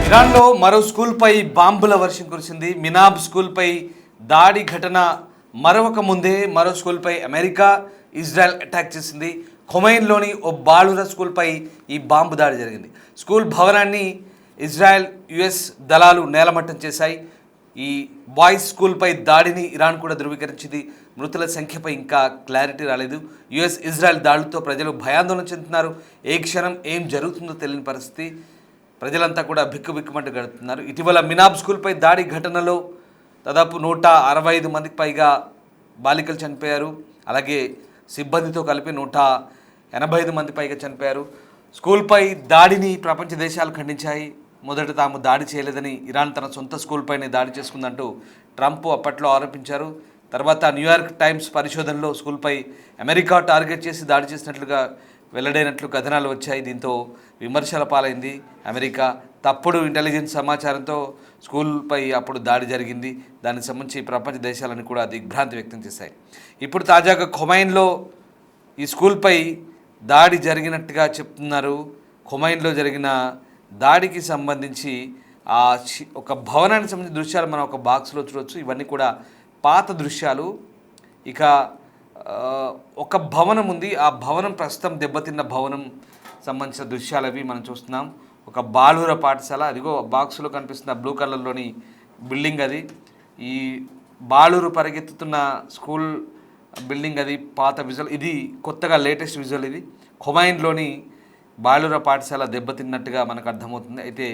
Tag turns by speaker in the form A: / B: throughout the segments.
A: ఇరాన్లో మరో స్కూల్పై బాంబుల వర్షం కురిసింది. మినాబ్ స్కూల్పై దాడి ఘటన మరొక ముందే మరో స్కూల్పై అమెరికా ఇజ్రాయెల్ అటాక్ చేసింది. ఖొమైన్లోని ఓ బాలుర స్కూల్పై ఈ బాంబు దాడి జరిగింది. స్కూల్ భవనాన్ని ఇజ్రాయెల్ యుఎస్ దళాలు నేలమట్టం చేశాయి. ఈ బాయ్స్ స్కూల్పై దాడిని ఇరాన్ కూడా ధృవీకరించింది. మృతుల సంఖ్యపై ఇంకా క్లారిటీ రాలేదు. యుఎస్ ఇజ్రాయెల్ దాడులతో ప్రజలు భయాందోళన చెందుతున్నారు. ఏ క్షణం ఏం జరుగుతుందో తెలియని పరిస్థితి. ప్రజలంతా కూడా బిక్కుబిక్కుమంటూ గడుపుతున్నారు. ఇటీవల మినాబ్ స్కూల్పై దాడి ఘటనలో దాదాపు 165 మందికి పైగా బాలికలు చనిపోయారు. అలాగే సిబ్బందితో కలిపి 185 మంది పైగా చనిపోయారు. స్కూల్పై దాడిని ప్రపంచ దేశాలు ఖండించాయి. మొదట తాము దాడి చేయలేదని, ఇరాన్ తన సొంత స్కూల్పైనే దాడి చేసుకుందంటూ ట్రంప్ అప్పట్లో ఆరోపించారు. తర్వాత న్యూయార్క్ టైమ్స్ పరిశోధనలో స్కూల్పై అమెరికా టార్గెట్ చేసి దాడి చేసినట్లుగా వెల్లడైనట్లు కథనాలు వచ్చాయి. దీంతో విమర్శల పాలైంది అమెరికా. తప్పుడు ఇంటెలిజెన్స్ సమాచారంతో స్కూల్పై అప్పుడు దాడి జరిగింది. దానికి సంబంధించి ప్రపంచ దేశాలను కూడా దిగ్భ్రాంతి వ్యక్తం చేశాయి. ఇప్పుడు తాజాగా ఖొమైన్లో ఈ స్కూల్పై దాడి జరిగినట్టుగా చెప్తున్నారు. ఖొమైన్లో జరిగిన దాడికి సంబంధించి ఒక భవనానికి సంబంధించిన దృశ్యాలు మనం ఒక బాక్స్లో చూడవచ్చు. ఇవన్నీ కూడా పాత దృశ్యాలు. ఇక ఒక భవనం ఉంది. ఆ భవనం ప్రస్తుతం దెబ్బతిన్న భవనం సంబంధించిన దృశ్యాలు అవి మనం చూస్తున్నాం. ఒక బాలుర పాఠశాల, అదిగో బాక్స్లో కనిపిస్తున్న బ్లూ కలర్లోని బిల్డింగ్ అది. ఈ బాలురు పరిగెత్తుతున్న స్కూల్ బిల్డింగ్ అది పాత విజువల్. ఇది కొత్తగా లేటెస్ట్ విజువల్. ఇది ఖొమైన్లోని బాలుర పాఠశాల దెబ్బతిన్నట్టుగా మనకు అర్థమవుతుంది. అయితే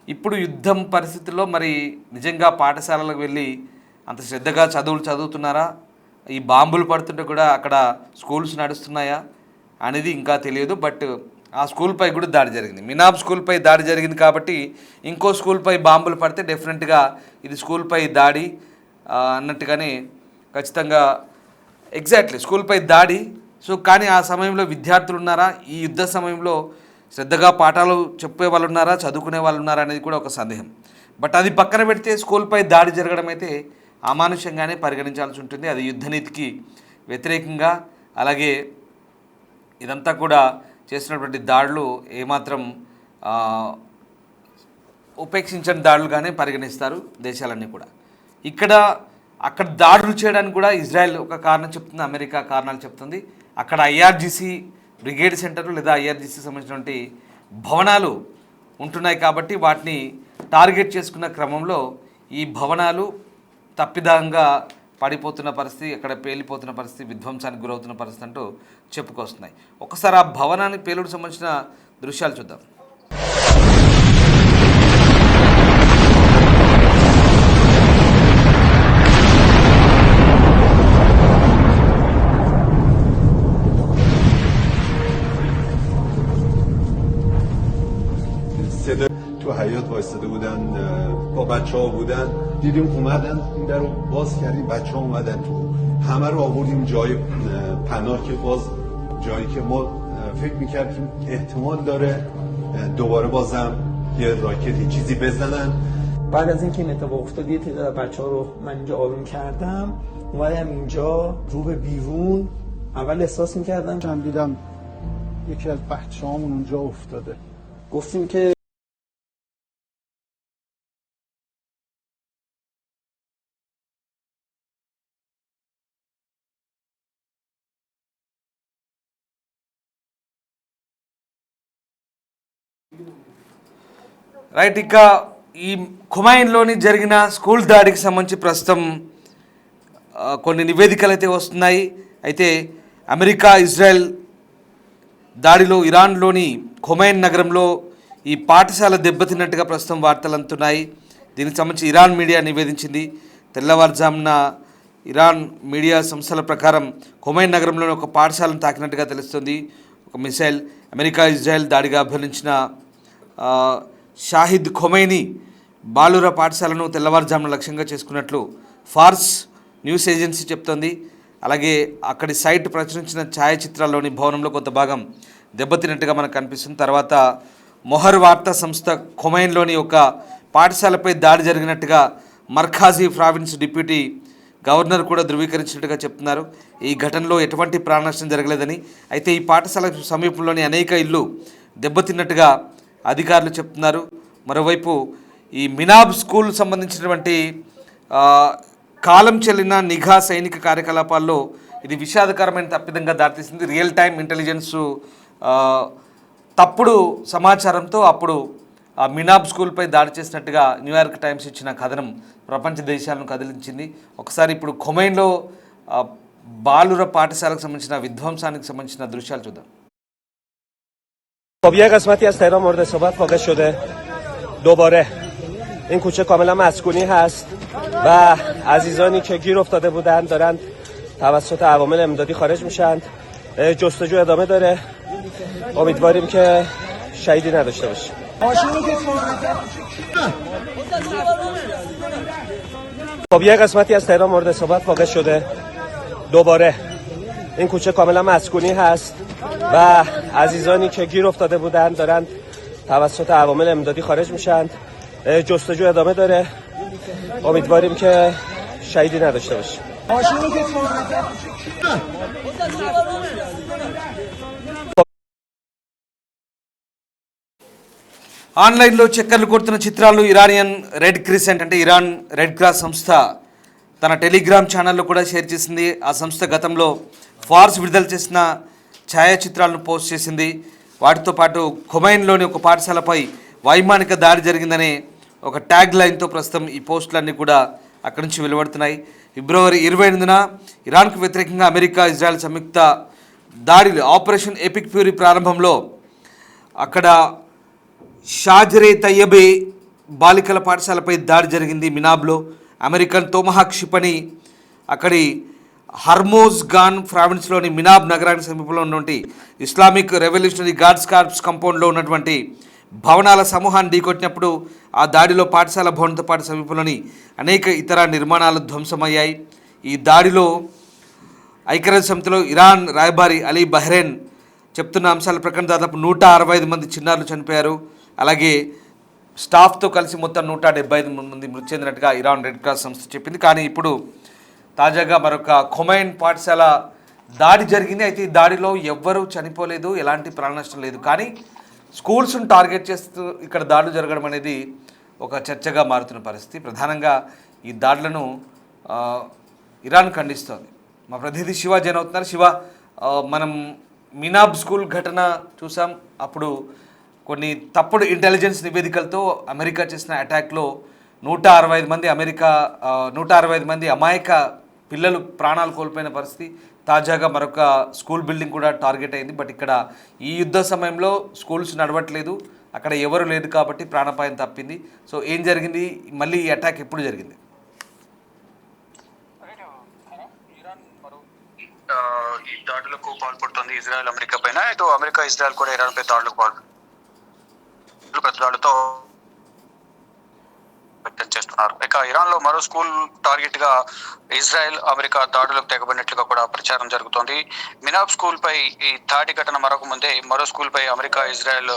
A: ఇప్పుడు యుద్ధం పరిస్థితుల్లో మరి నిజంగా పాఠశాలలకు వెళ్ళి అంత శ్రద్ధగా చదువుతున్నారా? ఈ బాంబులు పడుతుంటే కూడా అక్కడ స్కూల్స్ నడుస్తున్నాయా అనేది ఇంకా తెలియదు. బట్ ఆ స్కూల్పై కూడా దాడి జరిగింది. మినాబ్ స్కూల్పై దాడి జరిగింది కాబట్టి ఇంకో స్కూల్పై బాంబులు పడితే డెఫినెట్గా ఇది స్కూల్పై దాడి అన్నట్టుగానే ఖచ్చితంగా ఎగ్జాక్ట్లీ స్కూల్పై దాడి. సో కానీ ఆ సమయంలో విద్యార్థులు ఉన్నారా? ఈ యుద్ధ సమయంలో శ్రద్ధగా పాఠాలు చెప్పే వాళ్ళు ఉన్నారా, చదువుకునే వాళ్ళు ఉన్నారా అనేది కూడా ఒక సందేహం. బట్ అది పక్కన పెడితే స్కూల్పై దాడి జరగడం అయితే అమానుషంగానే పరిగణించాల్సి ఉంటుంది. అది యుద్ధనీతికి వ్యతిరేకంగా, అలాగే ఇదంతా కూడా చేసినటువంటి దాడులు ఏమాత్రం ఉపేక్షించని దాడులుగానే పరిగణిస్తారు దేశాలన్నీ కూడా. అక్కడ దాడులు చేయడానికి కూడా ఇజ్రాయెల్ ఒక కారణం చెప్తుంది, అమెరికా కారణాలు చెప్తుంది. అక్కడ ఐఆర్జీసీ బ్రిగేడ్ సెంటర్లు లేదా ఐఆర్జీసీ సంబంధించినటువంటి భవనాలు ఉంటున్నాయి కాబట్టి వాటిని టార్గెట్ చేసుకున్న క్రమంలో ఈ భవనాలు తప్పిదంగా పడిపోతున్న పరిస్థితి, అక్కడ పేలిపోతున్న పరిస్థితి, విధ్వంసానికి గురవుతున్న పరిస్థితి అంటూ చెప్పుకొస్తున్నాయి. ఒకసారి ఆ భవనానికి పేలుడు సంబంధించిన దృశ్యాలు చూద్దాం.
B: تو حیاط وایساده بودن با بچه‌ها بودن دیدیم اومدن این در رو باز کردیم بچه‌ها اومدن تو همه رو آوردیم جای پناه که باز جایی که ما فکر می‌کردیم احتمال داره دوباره بازم یه راکتی چیزی بزنن.
C: بعد از اینکه این اتفاق افتاد یه تعداد بچه‌ها رو من اینجا آروم کردم اومدم اینجا رو به بیرون اول احساس می‌کردم
D: من دیدم یکی از بچه‌هامون اونجا افتاده
C: گفتیم که
A: రైట్. ఇక ఈ ఖొమైన్లోని జరిగిన స్కూల్ దాడికి సంబంధించి ప్రస్తుతం కొన్ని నివేదికలు అయితే వస్తున్నాయి. అయితే అమెరికా ఇజ్రాయెల్ దాడిలో ఇరాన్లోని ఖొమైన్ నగరంలో ఈ పాఠశాల దెబ్బతిన్నట్టుగా ప్రస్తుతం వార్తలు అందుతున్నాయి. దీనికి సంబంధించి ఇరాన్ మీడియా నివేదించింది. తెల్లవారుజామున ఇరాన్ మీడియా సంస్థల ప్రకారం ఖొమైన్ నగరంలోని ఒక పాఠశాలను తాకినట్టుగా తెలుస్తుంది. ఒక మిసైల్ అమెరికా ఇజ్రాయెల్ దాడిగా అభ్యర్థించిన షాహిద్ ఖొమైనీ బాలుర పాఠశాలను తెల్లవారుజామున లక్ష్యంగా చేసుకున్నట్లు ఫార్స్ న్యూస్ ఏజెన్సీ చెప్తోంది. అలాగే అక్కడి సైట్ ప్రచురించిన ఛాయాచిత్రాల్లోని భవనంలో కొంత భాగం దెబ్బతిన్నట్టుగా మనకు కనిపిస్తుంది. తర్వాత మొహర్ వార్తా సంస్థ ఖొమైన్లోని ఒక పాఠశాలపై దాడి జరిగినట్టుగా మర్కాజీ ప్రావిన్స్ డిప్యూటీ గవర్నర్ కూడా ధృవీకరించినట్టుగా చెప్తున్నారు. ఈ ఘటనలో ఎటువంటి ప్రాణనష్టం జరగలేదని, అయితే ఈ పాఠశాల సమీపంలోని అనేక ఇళ్ళు దెబ్బతిన్నట్టుగా అధికారులు చెప్తున్నారు. మరోవైపు ఈ మినాబ్ స్కూల్ సంబంధించినటువంటి ఆ, కాలం చెల్లిన నిఘా సైనిక కార్యకలాపాల్లో ఇది విషాదకరమైన తప్పిదంగా దారితీసింది. రియల్ టైం ఇంటెలిజెన్స్ తప్పుడు సమాచారంతో అప్పుడు ఆ మినాబ్ స్కూల్పై దాడి చేసినట్టుగా న్యూయార్క్ టైమ్స్ ఇచ్చిన కథనం ప్రపంచ దేశాలను కదిలించింది. ఒకసారి ఇప్పుడు ఖొమైన్లో బాలుర పాఠశాలకు సంబంధించిన విధ్వంసానికి సంబంధించిన దృశ్యాలు చూద్దాం.
E: خب یه قسمتی از تهران مورد اصابت واقع شده. دوباره این کوچه کاملا مسکونی هست و عزیزانی که گیر افتاده بودند دارند توسط عوامل امدادی خارج میشند. جستجو ادامه داره. امیدواریم که شهیدی نداشته باشیم. خب یه قسمتی از تهران مورد اصابت واقع شده. دوباره این کوچه کاملا مسکونی هست و عزیزانی که گیر افتاده بودند دارند توسط عوامل امدادی خارج میشند. جستجو ادامه داره. امیدواریم که شهیدی نداشته باشیم.
A: ఆన్లైన్లో చక్కర్లు కొడుతున్న చిత్రాలు ఇరానియన్ రెడ్ క్రిసెంట్ అంటే ఇరాన్ రెడ్ క్రాస్ సంస్థ తన టెలిగ్రామ్ ఛానల్లో కూడా షేర్ చేసింది. ఆ సంస్థ గతంలో ఫార్స్ విడుదల చేసిన ఛాయాచిత్రాలను పోస్ట్ చేసింది. వాటితో పాటు ఖొమైన్లోని ఒక పాఠశాలపై వైమానిక దాడి జరిగిందనే ఒక ట్యాగ్ లైన్తో ప్రస్తుతం ఈ పోస్టులన్నీ కూడా అక్కడి నుంచి వెలువడుతున్నాయి. ఫిబ్రవరి 28న ఇరాన్కు వ్యతిరేకంగా అమెరికా ఇజ్రాయెల్ సంయుక్త దాడిలు ఆపరేషన్ ఎపిక్ ఫ్యూరీ ప్రారంభంలో అక్కడ షాజరే తయ్యబే బాలికల పాఠశాలపై దాడి జరిగింది. మినాబ్లో అమెరికన్ తోమహాక్ క్షిపణి అక్కడి హర్మోజ్ గాన్ ప్రావిన్స్లోని మినాబ్ నగరానికి సమీపంలో ఉన్నటువంటి ఇస్లామిక్ రెవల్యూషనరీ గార్డ్స్ కార్ప్స్ కాంపౌండ్లో ఉన్నటువంటి భవనాల సమూహాన్ని ఢీకొట్టినప్పుడు ఆ దాడిలో పాఠశాల భవనంతో పాటు సమీపంలోని అనేక ఇతర నిర్మాణాలు ధ్వంసమయ్యాయి. ఈ దాడిలో ఐక్యరాజ్య సమితిలో ఇరాన్ రాయబారి అలీ బహ్రెన్ చెప్తున్న అంశాల ప్రకారం దాదాపు 165 మంది చిన్నారులు చనిపోయారు. అలాగే స్టాఫ్తో కలిసి మొత్తం 175 మంది మృతి చెందినట్టుగా ఇరాన్ రెడ్ క్రాస్ సంస్థ చెప్పింది. కానీ ఇప్పుడు తాజాగా మరొక ఖొమైన్ పాఠశాల దాడి జరిగింది. అయితే ఈ దాడిలో ఎవ్వరూ చనిపోలేదు, ఎలాంటి ప్రాణ నష్టం లేదు. కానీ స్కూల్స్ను టార్గెట్ చేస్తూ ఇక్కడ దాడులు జరగడం అనేది ఒక చర్చగా మారుతున్న పరిస్థితి. ప్రధానంగా ఈ దాడులను ఇరాన్ ఖండిస్తోంది. మా ప్రతినిధి శివ జైన్ అవుతున్నారు. శివ, మనం మినాబ్ స్కూల్ ఘటన చూసాం. అప్పుడు కొన్ని తప్పుడు ఇంటెలిజెన్స్ నివేదికలతో అమెరికా చేసిన అటాక్లో 165 మంది అమాయక పిల్లలు ప్రాణాలు కోల్పోయిన పరిస్థితి. తాజాగా మరొక స్కూల్ బిల్డింగ్ కూడా టార్గెట్ అయింది. బట్ ఇక్కడ ఈ యుద్ధ సమయంలో స్కూల్స్ నడవట్లేదు, అక్కడ ఎవరు లేదు కాబట్టి ప్రాణాపాయం తప్పింది. సో ఏం జరిగింది, మళ్ళీ ఈ అటాక్ ఎప్పుడు జరిగింది?
F: ఈ దాడులకు పాల్పడుతుంది ఇజ్రాయెల్ అమెరికా పైన. ఇటు అమెరికా ఇజ్రాయెల్ కూడా ఇరాన్ పై దాడులకు ప్రతిదాడులతో వ్యక్తం చేస్తున్నారు. ఇక ఇరాన్ లో మరో స్కూల్ టార్గెట్ గా ఇజ్రాయెల్ అమెరికా దాడులకు తెగబడినట్లుగా కూడా ప్రచారం జరుగుతోంది. మినాబ్ స్కూల్ పై ఈ దాడి ఘటన మరొక ముందే మరో స్కూల్ పై అమెరికా ఇజ్రాయెల్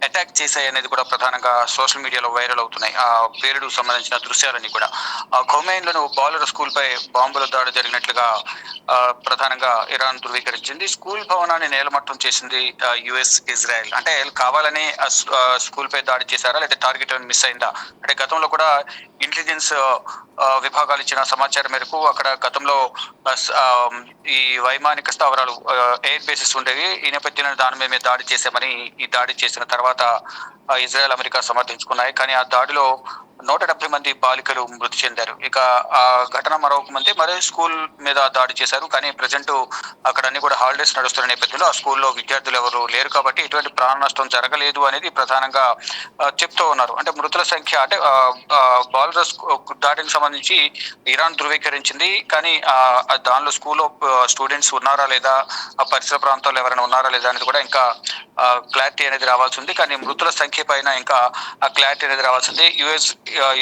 F: అటాక్ చేశాయి అనేది కూడా ప్రధానంగా సోషల్ మీడియాలో వైరల్ అవుతున్నాయి. ఆ పేరుకు సంబంధించిన దృశ్యాలన్నీ కూడా ఖొమైన్లోని బాలుర స్కూల్ పై బాంబుల దాడి జరిగినట్లుగా ప్రధానంగా ఇరాన్ ధృవీకరించింది. స్కూల్ భవనాన్ని నేలమట్టం చేసింది యుఎస్ ఇజ్రాయెల్. అంటే కావాలని స్కూల్ పై దాడి చేశారా లేదా టార్గెట్ మిస్ అయిందా అంటే గతంలో కూడా ఇంటెలిజెన్స్ విభాగాలు ఇచ్చిన సమాచారం మేరకు అక్కడ గతంలో ఈ వైమానిక స్థావరాలు ఎయిర్ బేసెస్ ఉండేవి. ఈ నేపథ్యంలో దాని మీద దాడి చేశామని ఈ దాడి చేసిన తర్వాత ఇజ్రాయెల్ అమెరికా సమర్థించుకున్నాయి. కానీ ఆ దాడిలో 170 మంది బాలికలు మృతి చెందారు. ఇక ఆ ఘటన మరొక మంది మరో స్కూల్ మీద దాడి చేశారు. కానీ ప్రజెంట్ అక్కడ అన్ని కూడా హాలిడేస్ నడుస్తున్న నేపథ్యంలో ఆ స్కూల్లో విద్యార్థులు ఎవరు లేరు కాబట్టి ఎటువంటి ప్రాణ నష్టం జరగలేదు అనేది ప్రధానంగా చెప్తూ ఉన్నారు. అంటే మృతుల సంఖ్య అంటే బాలుర దాడికి సంబంధించి ఇరాన్ ధృవీకరించింది. కానీ దానిలో స్కూల్లో స్టూడెంట్స్ ఉన్నారా లేదా, ఆ పరిసర ప్రాంతాల్లో ఎవరైనా ఉన్నారా లేదా అనేది కూడా ఇంకా క్లారిటీ అనేది రావాల్సి ఉంది. కానీ మృతుల సంఖ్య పైన ఇంకా ఆ క్లారిటీ అనేది రావాల్సింది.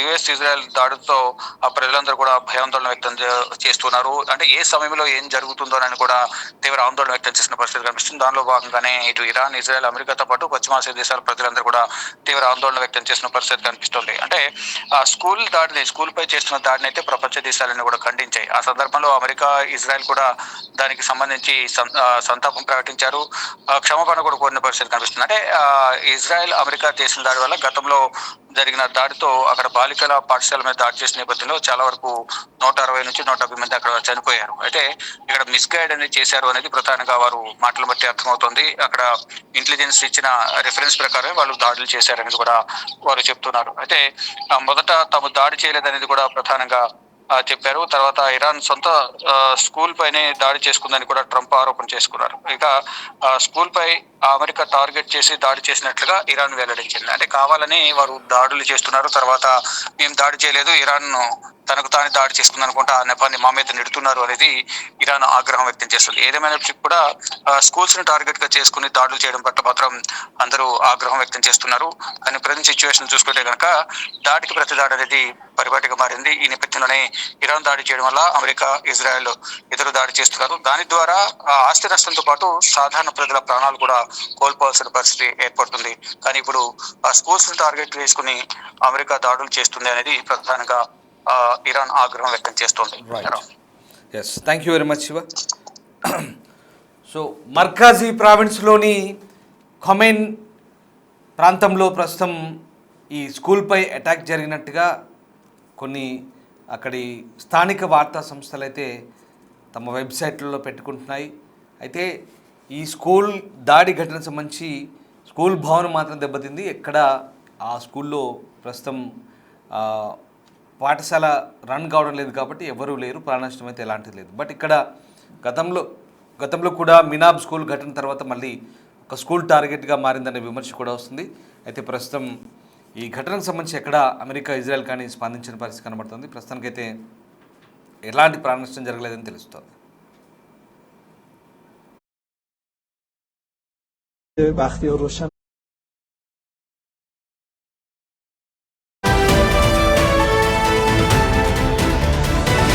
F: యుఎస్ ఇజ్రాయెల్ దాడులతో ఆ ప్రజలందరూ కూడా భయాందోళన వ్యక్తం చేస్తున్నారు. అంటే ఏ సమయంలో ఏం జరుగుతుందోనని కూడా తీవ్ర ఆందోళన వ్యక్తం చేసిన పరిస్థితి కనిపిస్తుంది. దానిలో భాగంగానే ఇటు ఇరాన్, ఇజ్రాయెల్, అమెరికాతో పాటు పశ్చిమాసియా దేశాల ప్రజలందరూ కూడా తీవ్ర ఆందోళన వ్యక్తం చేసిన పరిస్థితి కనిపిస్తుంది. అంటే ఆ స్కూల్ పై చేస్తున్న దాడిని అయితే ప్రపంచ దేశాలన్నీ కూడా ఖండించాయి. ఆ సందర్భంలో అమెరికా, ఇజ్రాయెల్ కూడా దానికి సంబంధించి సంతాపం ప్రకటించారు, క్షమాపణ కూడా కోరిన పరిస్థితి కనిపిస్తుంది. అంటే ఇజ్రాయెల్, అమెరికా చేసిన దాడి వల్ల గతంలో జరిగిన దాడితో అక్కడ బాలికల పాఠశాల మీద దాడి చేసిన నేపథ్యంలో చాలా వరకు 160 నుంచి 170 మంది అక్కడ చనిపోయారు. అయితే ఇక్కడ మిస్గైడ్ అనేది చేశారు అనేది ప్రధానంగా వారు మాటలు బట్టి అర్థమవుతోంది. అక్కడ ఇంటెలిజెన్స్ ఇచ్చిన రిఫరెన్స్ ప్రకారం వాళ్ళు దాడులు చేశారనేది కూడా వారు చెప్తున్నారు. అయితే మొదట తాము దాడి చేయలేదనేది కూడా ప్రధానంగా చెప్పారు. తర్వాత ఇరాన్ సొంత స్కూల్ పైనే దాడి చేసుకుందని కూడా ట్రంప్ ఆరోపణ చేసుకున్నారు. ఇక స్కూల్ పై అమెరికా టార్గెట్ చేసి దాడి చేసినట్లుగా ఇరాన్ వెల్లడించింది. అంటే కావాలని వారు దాడులు చేస్తున్నారు, తర్వాత మేము దాడి చేయలేదు, ఇరాన్ తనకు తాను దాడి చేసుకుంది అనుకుంటా ఆ నెపాన్ని మా మీద నెడుతున్నారు అనేది ఇరాన్ ఆగ్రహం వ్యక్తం చేస్తుంది. ఏదేమైనప్పటికీ కూడా స్కూల్స్ ని టార్గెట్ గా చేసుకుని దాడులు చేయడం పట్ల మాత్రం అందరూ ఆగ్రహం వ్యక్తం చేస్తున్నారు. కానీ ప్రజెంట్ సిచ్యువేషన్ చూసుకుంటే కనుక దాడికి ప్రతి దాడి అనేది పరిపాటిగా మారింది. ఈ నేపథ్యంలోనే ఇరాన్ దాడి చేయడం వల్ల అమెరికా, ఇజ్రాయెల్ ఎదురు దాడి చేస్తున్నారు. దాని ద్వారా ఆస్తి నష్టంతో పాటు సాధారణ ప్రజల ప్రాణాలు కూడా కోల్పోవాల్సిన పరిస్థితి ఏర్పడుతుంది. కానీ ఇప్పుడు ఆ స్కూల్స్ ని టార్గెట్ చేసుకుని అమెరికా దాడులు చేస్తుంది అనేది ప్రధానంగా ఇరాన్ ఆగ్రహం వ్యక్తం చేస్తోంది.
A: Yes, thank you very much Shiva. So Markazi ప్రావిన్స్లోని ఖొమైన్ ప్రాంతంలో ప్రస్తుతం ఈ స్కూల్పై అటాక్ జరిగినట్టుగా కొన్ని అక్కడి స్థానిక వార్తా సంస్థలు అయితే తమ వెబ్సైట్లలో పెట్టుకుంటున్నాయి. అయితే ఈ స్కూల్ దాడి ఘటనకు సంబంధించి స్కూల్ భవనం మాత్రం దెబ్బతింది. ఎక్కడ ఆ స్కూల్లో ప్రస్తుతం పాఠశాల రన్ కావడం లేదు కాబట్టి ఎవరూ లేరు, ప్రాణనష్టం అయితే ఎలాంటిది లేదు. బట్ ఇక్కడ గతంలో కూడా మినాబ్ స్కూల్ ఘటన తర్వాత మళ్ళీ ఒక స్కూల్ టార్గెట్గా మారిందనే విమర్శ కూడా వస్తుంది. అయితే ప్రస్తుతం ఈ ఘటనకు సంబంధించి ఎక్కడ అమెరికా, ఇజ్రాయెల్ కానీ స్పందించిన పరిస్థితి కనబడుతుంది. ప్రస్తుతానికైతే ఎలాంటి ప్రాణనష్టం జరగలేదని తెలుస్తుంది.
C: بختیار روشن